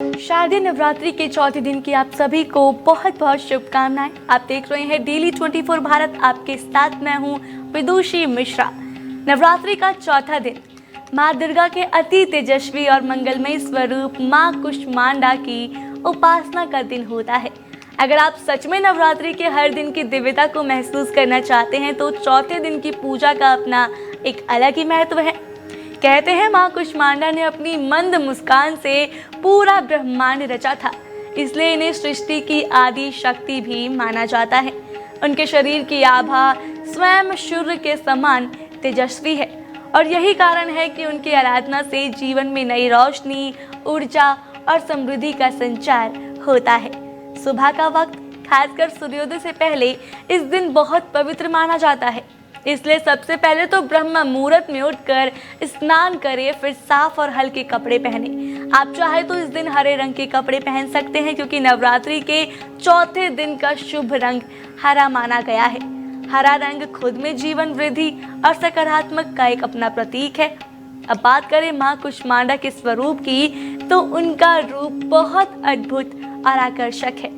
शारदीय नवरात्रि के चौथे दिन की आप सभी को बहुत बहुत शुभकामनाएं। आप देख रहे हैं डेली 24 भारत, आपके साथ मैं हूं विदुषी मिश्रा। नवरात्रि का चौथा दिन माँ दुर्गा के अति तेजस्वी और मंगलमय स्वरूप माँ कुष्मांडा की उपासना का दिन होता है। अगर आप सच में नवरात्रि के हर दिन की दिव्यता को महसूस करना चाहते हैं तो चौथे दिन की पूजा का अपना एक अलग ही महत्व है। कहते हैं माँ कुष्मांडा ने अपनी मंद मुस्कान से पूरा ब्रह्मांड रचा था, इसलिए इन्हें सृष्टि की आदि शक्ति भी माना जाता है। उनके शरीर की आभा स्वयं सूर्य के समान तेजस्वी है और यही कारण है कि उनकी आराधना से जीवन में नई रोशनी, ऊर्जा और समृद्धि का संचार होता है। सुबह का वक्त खासकर सूर्योदय से पहले इस दिन बहुत पवित्र माना जाता है, इसलिए सबसे पहले तो ब्रह्म मुहूर्त में उठकर स्नान करें, फिर साफ और हल्के कपड़े पहने। आप चाहे तो इस दिन हरे रंग के कपड़े पहन सकते हैं, क्योंकि नवरात्रि के चौथे दिन का शुभ रंग हरा माना गया है। हरा रंग खुद में जीवन वृद्धि और सकारात्मक का एक अपना प्रतीक है। अब बात करें माँ कुष्मांडा के स्वरूप की, तो उनका रूप बहुत अद्भुत और आकर्षक है।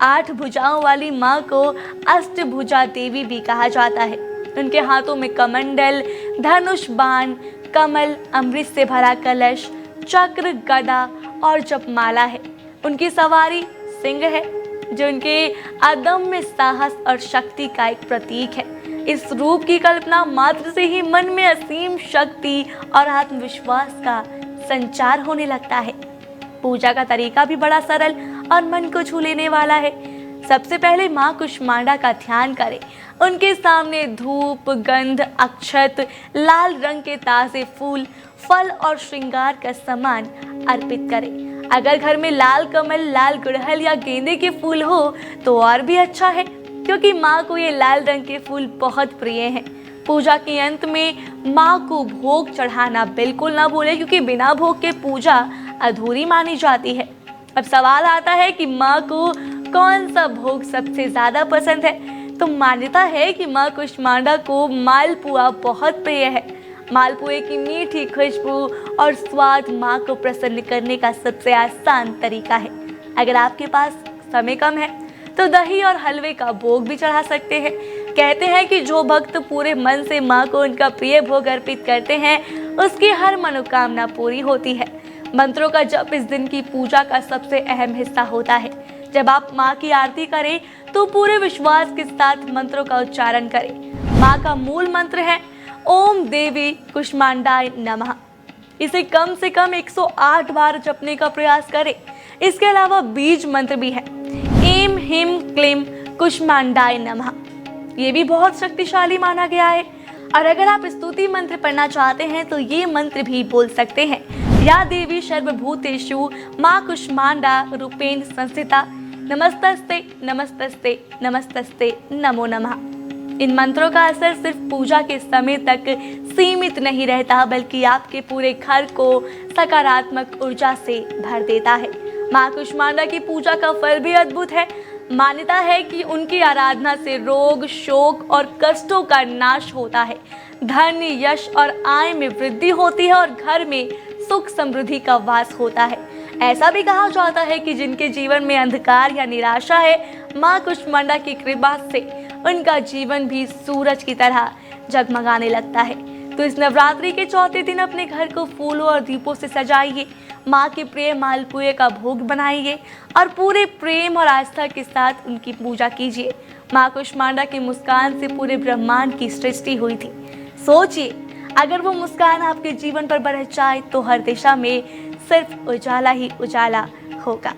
8 भुजाओं वाली माँ को अष्टभुजा देवी भी कहा जाता है। उनके हाथों में कमंडल, धनुष, बाण, कमल, अमृत से भरा कलश, चक्र, गदा और जपमाला है। उनकी सवारी सिंह है, जो उनके अदम्य साहस और शक्ति का एक प्रतीक है। इस रूप की कल्पना मात्र से ही मन में असीम शक्ति और आत्मविश्वास का संचार होने लगता है। पूजा का तरीका भी बड़ा सरल और मन को छू लेने वाला है। सबसे पहले माँ कुष्मांडा का ध्यान करें। उनके सामने धूप, गंध, अक्षत, लाल रंग के ताजे फूल, फल और श्रृंगार का सामान अर्पित करें। अगर घर में लाल कमल, लाल गुड़हल या गेंदे के फूल हो तो और भी अच्छा है, क्योंकि माँ को ये लाल रंग के फूल बहुत प्रिय हैं। पूजा के अंत में माँ को भोग चढ़ाना बिल्कुल ना भूलें, क्योंकि बिना भोग के पूजा अधूरी मानी जाती है। अब सवाल आता है कि माँ को कौन सा भोग सबसे ज़्यादा पसंद है, तो मान्यता है कि माँ कुष्मांडा को मालपुआ बहुत प्रिय है। मालपुए की मीठी खुशबू और स्वाद माँ को प्रसन्न करने का सबसे आसान तरीका है। अगर आपके पास समय कम है तो दही और हलवे का भोग भी चढ़ा सकते हैं। कहते हैं कि जो भक्त पूरे मन से माँ को उनका प्रिय भोग अर्पित करते हैं, उसकी हर मनोकामना पूरी होती है। मंत्रों का जप इस दिन की पूजा का सबसे अहम हिस्सा होता है। जब आप माँ की आरती करें तो पूरे विश्वास के साथ मंत्रों का उच्चारण करें। माँ का मूल मंत्र है ओम देवी कुष्मांडाय नमः। इसे कम से कम 108 बार जपने का प्रयास करें। इसके अलावा बीज मंत्र भी है, ऐं ह्रीं क्लीं कुष्मांडाय नमः। ये भी बहुत शक्तिशाली माना गया है। और अगर आप स्तुति मंत्र पढ़ना चाहते हैं तो ये मंत्र भी बोल सकते हैं, या देवी सर्वभूतेषु माँ कुष्मांडा रूपेण संस्थिता नमस्तस्ते नमस्तस्ते नमस्तस्ते नमो नमः। इन मंत्रों का असर सिर्फ पूजा के समय तक सीमित नहीं रहता, बल्कि आपके पूरे घर को सकारात्मक ऊर्जा से भर देता है। माँ कुष्मांडा की पूजा का फल भी अद्भुत है। मान्यता है कि उनकी आराधना से रोग, शोक और कष्टों का नाश होता है। धन, यश और आय में वृद्धि होती है और घर में सुख समृद्धि का वास होता है। ऐसा भी कहा जाता है कि जिनके जीवन में अंधकार या निराशा है, माँ कुष्मांडा की कृपा से उनका जीवन भी सूरज की तरह जगमगाने लगता है। तो इस नवरात्रि के चौथे दिन अपने घर को फूलों और दीपों से सजाइए, माँ के प्रिय मालपुए का भोग बनाइए और पूरे प्रेम और आस्था के साथ उनकी पूजा कीजिए। माँ कुष्मांडा की मुस्कान से पूरे ब्रह्मांड की सृष्टि हुई थी। सोचिए, अगर वो मुस्कान आपके जीवन पर बरस जाए तो हर दिशा में सिर्फ उजाला ही उजाला होगा।